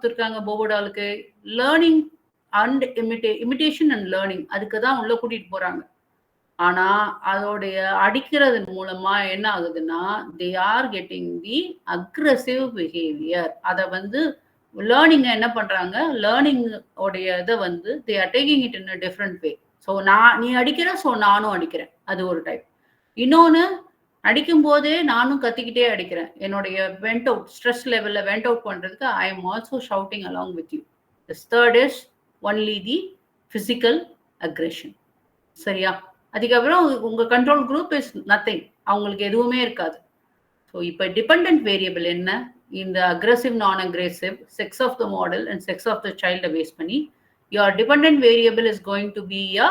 கொடுத்துருக்காங்க போபோடாலுக்கு? Learning and imitation and learning, அதுக்கு தான் உள்ள கூட்டிட்டு போறாங்க. ஆனா அதோடைய அடிக்கிறதன் மூலமா என்ன ஆகுதுன்னா, they are getting the aggressive behaviour. அதை வந்து லேர்னிங் என்ன பண்றாங்க, லேர்னிங் உடைய இதை வந்து they are taking it in a different way. So நீ அடிக்கிற, ஸோ நானும் அடிக்கிறேன், அது ஒரு டைப். இன்னொன்று, அடிக்கும் போதே நானும் கத்திக்கிட்டே அடிக்கிறேன். என்னுடைய வெண்ட் அவுட், ஸ்ட்ரெஸ் லெவலில் வெண்ட் அவுட் பண்ணுறதுக்கு I am also shouting along with you. This third is only the physical aggression. சரியா? அதுக்கப்புறம் உங்கள் கண்ட்ரோல் குரூப் இஸ் நத்திங், அவங்களுக்கு எதுவுமே இருக்காது. ஸோ இப்போ டிபெண்ட் வேரியபிள் என்ன, இந்த அக்ரெசிவ், நான் aggressive, sex of the model and sex of the சைல்டை பேஸ் பண்ணி your dependent variable is going to be a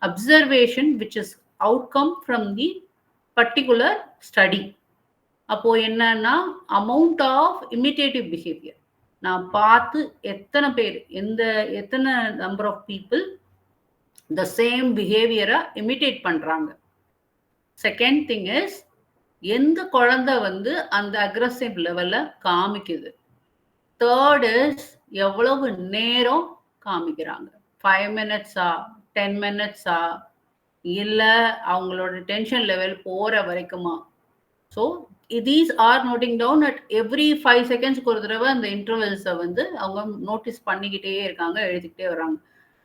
observation which is outcome from the particular study. அப்போ என்னன்னா amount of imitative behavior. நான் பார்த்து எத்தனை பேர், எத்தனை number of people the same behavior imitate பண்றாங்க. Second thing is, எந்த குழந்தை வந்து அந்த அக்ரெசிவ் லெவல்ல காமிக்குது. தேர்ட் இஸ், எவ்வளவு நேரம் காமிக்கிறாங்க. 5 minutes-ஆ, 10 minutes-ஆ, இல்லை அவங்களோட டென்ஷன் லெவல் போகிற வரைக்குமா. So these are noting down at every 5 seconds ஒரு தடவை அந்த இன்டர்வெல்ஸை வந்து அவங்க நோட்டீஸ் பண்ணிக்கிட்டே இருக்காங்க, எழுதிக்கிட்டே வராங்க.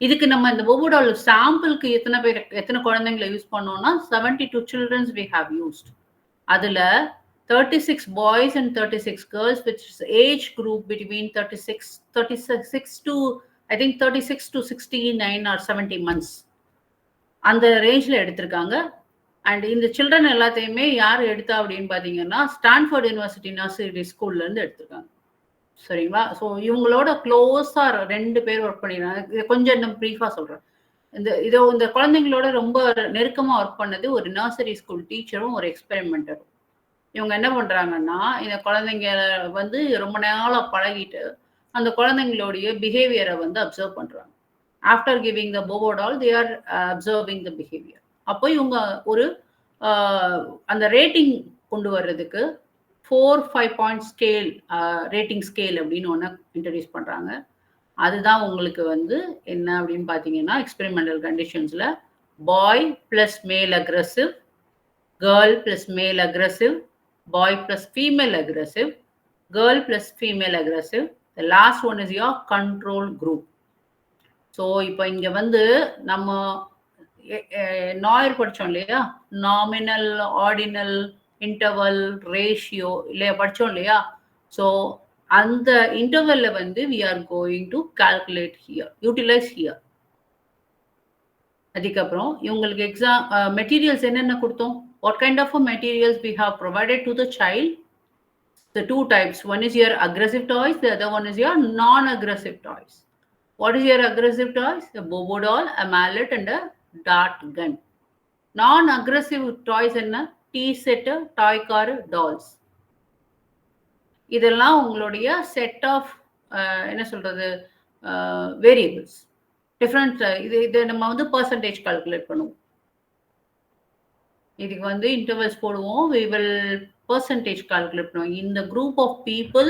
இதுக்கு நம்ம இந்த போபோடால் சாம்பிளுக்கு எத்தனை குழந்தைங்களை யூஸ் பண்ணோம்னா 72 children we have used. அதில் 36 boys and 36 girls, which is age group between 36 to I think 36 to 69 or 70 months. அந்த ரேஞ்சில் எடுத்திருக்காங்க. அண்ட் இந்த சில்ட்ரன் எல்லாத்தையுமே யார் எடுத்தா அப்படின்னு பார்த்தீங்கன்னா, ஸ்டான்ஃபோர்ட் யூனிவர்சிட்டி நர்சரி ஸ்கூல்லேருந்து எடுத்திருக்காங்க. சரிங்களா? ஸோ இவங்களோட க்ளோஸாக 2 பேர் ஒர்க் பண்ணிடுறாங்க. இதை கொஞ்சம் இன்னும் ப்ரீஃபாக சொல்கிறேன். இந்த குழந்தைங்களோட ரொம்ப நெருக்கமாக ஒர்க் பண்ணது ஒரு நர்சரி ஸ்கூல் டீச்சரும் ஒரு எக்ஸ்பெரிமெண்டரும். இவங்க என்ன பண்ணுறாங்கன்னா, இந்த குழந்தைங்க வந்து ரொம்ப நாளாக பழகிட்டு அந்த குழந்தைங்களுடைய பிஹேவியரை வந்து அப்சர்வ் பண்ணுறாங்க. After giving the Bobo doll they are observing the behaviour. அப்போ இவங்க ஒரு அந்த ரேட்டிங் கொண்டு வர்றதுக்கு 4-5 point ஸ்கேல், ரேட்டிங் ஸ்கேல் அப்படின்னு ஒன்று இன்ட்ரடியூஸ் பண்ணுறாங்க. அதுதான் உங்களுக்கு வந்து என்ன அப்படின்னு பார்த்தீங்கன்னா, எக்ஸ்பெரிமெண்டல் கண்டிஷன்ஸில் பாய் ப்ளஸ் மேல் அக்ரெசிவ், கேர்ள் ப்ளஸ் மேல் aggressive, boy plus female aggressive, girl plus female aggressive. The last one is your control group. So இப்போ இங்க வந்து நம்ம நாயர் படிச்சோம் இல்லையா, நாமினல், ஆர்டினல், இன்டர்வல், ரேஷியோ இல்லையா படிச்சோம் இல்லையா. ஸோ அந்த இன்டர்வல்ல வந்து we are going to calculate here, utilize here. அதுக்கப்புறம் இவங்களுக்கு எக்ஸாம் மெட்டீரியல்ஸ் என்னென்ன கொடுத்தோம், what kind of materials we have provided to the child. The 2 types, one is your aggressive toys, the other one is your non-aggressive toys. What is your aggressive toys? A bobo doll, a mallet and a dart gun. Non-aggressive toys என்ன, tea set, toy car, dolls. இதெல்லாம் உங்களுடைய set of என்ன சொல்றது variables. Different இது நம்ம வந்து percentage calculate பண்ணுவோம். இதுக்கு வந்து இன்டர்வல்ஸ் போடுவோம், we will percentage கால்குலேட் பண்ணுவோம். இந்த குரூப் ஆஃப் பீப்புள்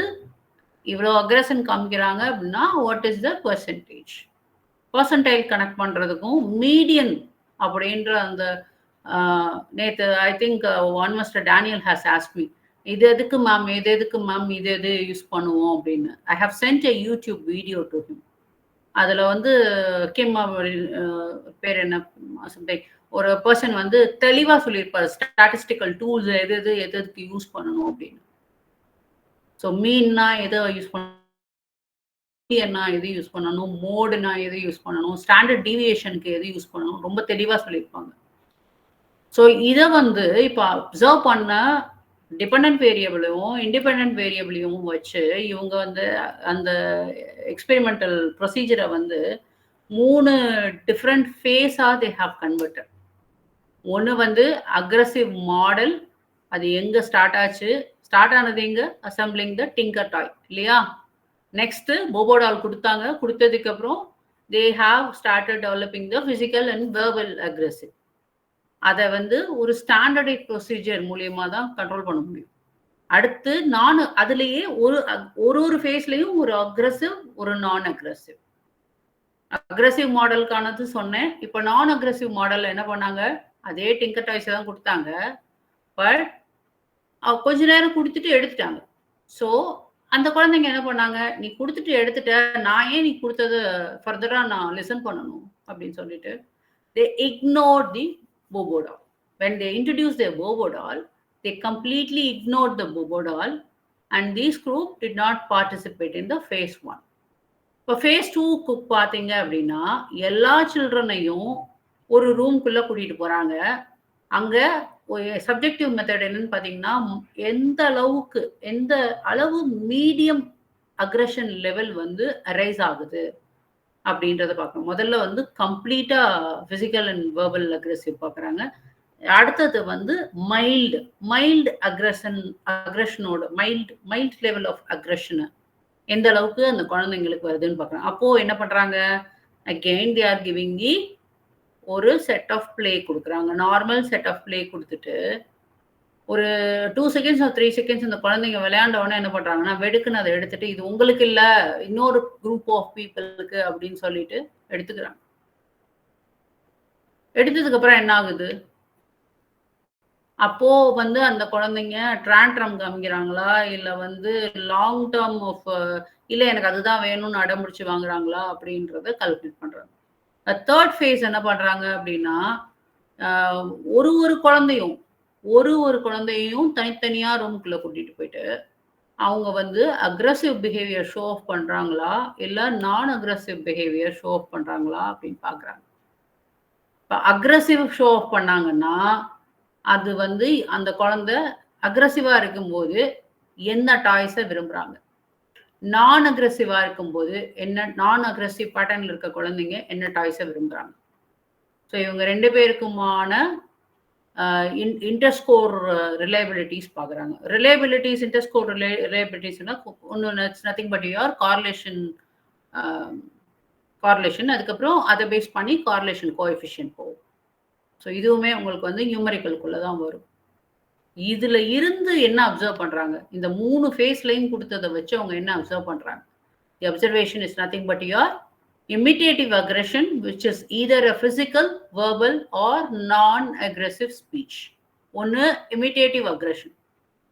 இவ்வளோ அக்ரெஷன் காமிக்கிறாங்க அப்படின்னா what is the percentage. Percentile connect பண்ணுறதுக்கும் மீடியன் அப்படின்ற அந்த நேற்று I think one mister Daniel has ask me, இது எதுக்கு மேம், இது எதுக்கு மேம், இது எது யூஸ் பண்ணுவோம் அப்படின்னு. I have sent a YouTube video to him. அதில் வந்து கிம் பேர் என்ன, ஒரு பர்சன் வந்து தெளிவாக சொல்லியிருப்பார் ஸ்டாட்டிஸ்டிக்கல் டூல்ஸ் எதுக்கு யூஸ் பண்ணணும் அப்படின்னு. ஸோ மீன்னா எதை யூஸ் பண்ணணும், எது யூஸ் பண்ணணும், மோடுனா எது யூஸ் பண்ணணும், ஸ்டாண்டர்ட் டீவியேஷனுக்கு எது யூஸ் பண்ணணும், ரொம்ப தெளிவாக சொல்லியிருப்பாங்க. ஸோ இதை வந்து இப்போ அப்சர்வ் பண்ண டிபெண்ட் வேரியபிளையும் இண்டிபெண்ட் வேரியபிளையும் வச்சு இவங்க வந்து அந்த எக்ஸ்பெரிமெண்டல் ப்ரொசீஜரை வந்து 3 டிஃப்ரெண்ட் ஃபேஸாக தே ஹாவ் கன்வெர்டட். ஒன்று வந்து அக்ரெசிவ் மாடல், அது எங்கே ஸ்டார்ட் ஆச்சு, ஸ்டார்ட் ஆனது எங்கே, அசம்பிளிங் த டிங்கர் டாய் இல்லையா. நெக்ஸ்ட்டு போபோடால் கொடுத்தாங்க, கொடுத்ததுக்கப்புறம் they have started developing the physical and verbal aggressive. அதை வந்து ஒரு ஸ்டாண்டர்டைட் ப்ரொசீஜர் மூலியமாக தான் கண்ட்ரோல் பண்ண முடியும். அடுத்து அதுலயே ஒரு ஃபேஸ்லயும் ஒரு அக்ரெசிவ், ஒரு நான் அக்ரெசிவ். அக்ரெசிவ் மாடலுக்கானது சொன்னேன். இப்ப நான் அக்ரெசிவ் மாடல்ல என்ன பண்ணாங்க, அதே டிங்கர் டாய்ஸ் தான் குடுத்தாங்க. பட் கொஞ்ச நேரம் குடுத்துட்டு எடுத்துட்டாங்க. ஸோ அந்த குழந்தைங்க என்ன பண்ணாங்க, நீ குடுத்துட்டு எடுத்துட்ட, நான் ஏன் நீ குடுத்தத ஃபர்தரா நான் லிசன் பண்ணணும் அப்படின்னு சொல்லிட்டு, they ignored the Bobo doll. When they introduced their Bobo doll, they completely ignored the Bobo doll, and this group did not participate in the phase 1. இப்போ phase 2க்கு பார்த்தீங்க அப்படின்னா, எல்லா சில்ட்ரனையும் ஒரு ரூம்குள்ள கூட்டிட்டு போறாங்க. அங்க சப்ஜெக்டிவ் மெத்தட் என்னன்னு பார்த்தீங்கன்னா, எந்த அளவு மீடியம் அக்ரஷன் லெவல் வந்து அரைஸ் ஆகுது அப்படின்றத பார்க்கணும். முதல்ல வந்து கம்ப்ளீட்டா பிசிக்கல் அண்ட் வெர்பல் அக்ரெசிவ் பார்க்குறாங்க. அடுத்தது வந்து மைல்டு அக்ரஷனோட மைல்ட் லெவல் ஆஃப் அக்ரஷன் எந்த அளவுக்கு அந்த குழந்தைங்களுக்கு வருதுன்னு பார்க்குறாங்க. அப்போ என்ன பண்றாங்க, again they are giving the ஒரு செட் ஆஃப் பிளே கொடுக்குறாங்க. நார்மல் செட் ஆஃப் பிளே கொடுத்துட்டு ஒரு 2 செகண்ட்ஸ் 3 செகண்ட்ஸ் இந்த குழந்தைங்க விளையாண்ட உடனே என்ன பண்றாங்கன்னா, வெடுக்குன்னு அதை எடுத்துட்டு இது உங்களுக்கு இல்ல, இன்னொரு குரூப் ஆஃப் பீப்புளுக்கு அப்படின்னு சொல்லிட்டு எடுத்துக்கிறாங்க. எடுத்ததுக்கு அப்புறம் என்ன ஆகுது, அப்போ வந்து அந்த குழந்தைங்க ட்ரான்ட்ரம் காமிக்கிறாங்களா, இல்ல வந்து லாங் டேர்ம் ஆஃப் இல்ல எனக்கு அதுதான் வேணும்னு அடம்பிடிச்சு வாங்குறாங்களா அப்படின்றத கால்குலேட் பண்றாங்க. தேர்ட் ஃபேஸ் என்ன பண்றாங்க அப்படின்னா, ஒரு குழந்தையும் தனித்தனியா ரூமுக்குள்ள கூட்டிட்டு போயிட்டு அவங்க வந்து அக்ரெசிவ் பிஹேவியர் ஷோ ஆஃப் பண்றாங்களா, இல்ல நான் அக்ரெசிவ் பிஹேவியர் ஷோ ஆஃப் பண்றாங்களா அப்படின்னு பாக்குறாங்க. இப்போ அக்ரெசிவ் ஷோ ஆஃப் பண்ணாங்கன்னா அது வந்து அந்த குழந்தை அக்ரெசிவா இருக்கும்போது என்ன டாய்ஸை விரும்புறாங்க, நான் அக்ரெசிவா இருக்கும்போது நான் அக்ரெசிவ் பேட்டர்ன்ல இருக்க குழந்தைங்க என்ன டாய்ஸை விரும்புறாங்க. ஸோ இவங்க 2 பேருக்குமான இன்டர்ஸ்கோர் ரிலையபிலிட்டிஸ் பார்க்குறாங்க. இன்டர்ஸ்கோர் ரிலையபிலிட்டிஸ்னா ஒன்று நத்திங் பட் யுவர் கார்லேஷன் அதுக்கப்புறம் அதை பேஸ் பண்ணி கார்லேஷன் கோஎஃபிஷியன்ட் போகும். ஸோ இதுவுமே உங்களுக்கு வந்து நியூமரிக்கலுக்குள்ள தான் வரும். இதுல இருந்து என்ன அப்சர்வ் பண்றாங்க, இந்த 3 ஃபேஸ்லையும் கொடுத்ததை வச்சு அவங்க என்ன அப்சர்வ் பண்றாங்க. The observation is nothing but your imitative aggression, which is either a physical, verbal or non-aggressive speech. ஒன்னு imitative aggression,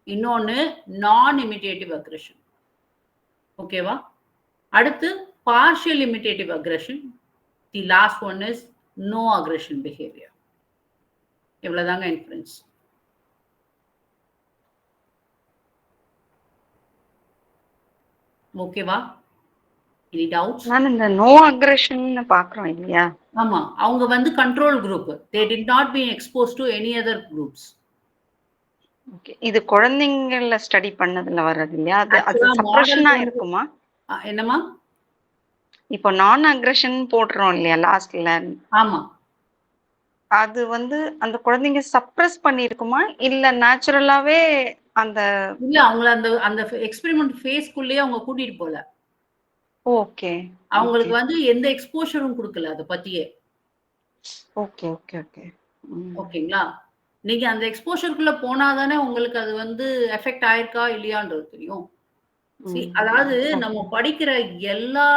இன்னொன்னு non-imitative aggression. ஓகேவா? அடுத்து partial imitative aggression. The last one is no aggression behavior. இவ்வளவுதாங்க inference. ஓகேவா? Any doubts? நான் இந்த no aggression பாக்குறோம் இல்லையா? ஆமா, அவங்க வந்து control group. They did not be exposed to any other groups. Okay, இது குழந்தைங்கள ஸ்டடி பண்ணதுல வர்றது இல்லையா? அது சப்ரஷனா இருக்குமா? என்னமா? இப்போ நான் அக்ரெஷன் போடுறோம் இல்லையா லாஸ்ட்ல? ஆமா. அது வந்து அந்த குழந்தைங்க சப்ரஸ் பண்ணிருக்குமா இல்ல நேச்சுரலாவே அந்த இல்ல அவங்கள அந்த எக்ஸ்பெரிமெண்ட் ஃபேஸ்க்குள்ளேயே அவங்க கூட்டிட்டு போல. ஓகே, அவங்களுக்கு வந்து எந்த எக்ஸ்போஷரும் கொடுக்கல அத பத்தியே. ஓகே ஓகே ஓகே ஓகேங்களா? நீங்க அந்த எக்ஸ்போஷருக்குள்ள போனாதானே உங்களுக்கு அது வந்து எஃபெக்ட் ஆயிருக்கா இல்லையான்றது தெரியும். அதாவது நம்ம படிக்கிற எல்லா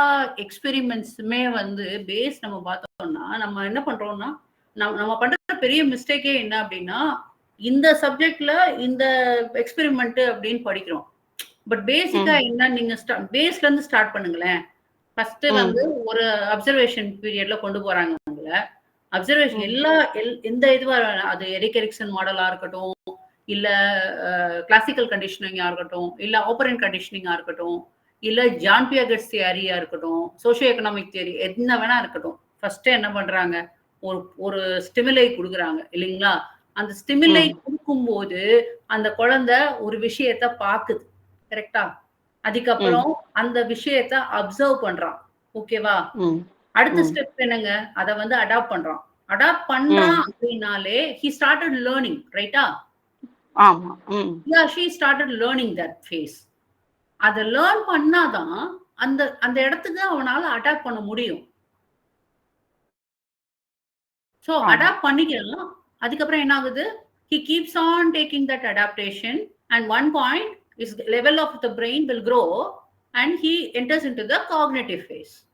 எக்ஸ்பெரிமெண்ட்ஸுமே வந்து பேஸ் நம்ம பார்த்தோம்னா நம்ம என்ன பண்றோம்னா, நம்ம பண்ற பெரிய மிஸ்டேக்கே என்ன அப்படின்னா, இந்த சப்ஜெக்ட்ல இந்த எக்ஸ்பெரிமெண்ட் அப்படின்னு படிக்கிறோம். பட் பேசிக்கா என்ன, நீங்க பேஸ்ல இருந்து ஸ்டார்ட் பண்ணுங்களேன். ஃபர்ஸ்ட் வந்து ஒரு அப்சர்வேஷன் பீரியட்ல கொண்டு போறாங்க அவங்கள. அப்சர்வேஷன் எந்த இதுவா அது எரிக் எரிக்சன் மாடலா இருக்கட்டும், இல்ல கிளாசிக்கல் கண்டிஷனிங்கா இருக்கட்டும், இல்ல ஆப்பரண்ட் கண்டிஷனிங்கா இருக்கட்டும், இல்ல ஜான் பியாகட்ஸ் தியரியா இருக்கட்டும், சோஷியோ எக்கனாமிக் தியரி என்ன வேணா இருக்கட்டும். ஃபர்ஸ்ட் என்ன பண்றாங்க, ஒரு ஸ்டிமுலை கொடுக்குறாங்க இல்லைங்களா? அந்த ஸ்டிமுலை கொடுக்கும்போது அந்த குழந்தை ஒரு விஷயத்த பாக்குது, கரெக்டா? அதுக்கப்புறம் அந்த விஷயத்த அப்சர்வ் பண்றான். ஓகேவா? அடுத்த ஸ்டெப் என்னங்க, அத வந்து அடாப்ட் பண்றான். அடாப்ட் பண்றான் அப்படினாலே he started learning, ரைட்டா? ஆமா. yeah, she started learning that phase. அத லேர்ன் பண்ணாதான் அந்த இடத்துக்கு அவனால அடாப்ட் பண்ண முடியும். சோ அடாப்ட் பண்ணிக்கலாம். அதுக்கப்புறம் என்ன ஆகுது, he keeps on taking that adaptation and one point his level of the brain will grow and he enters into the cognitive phase.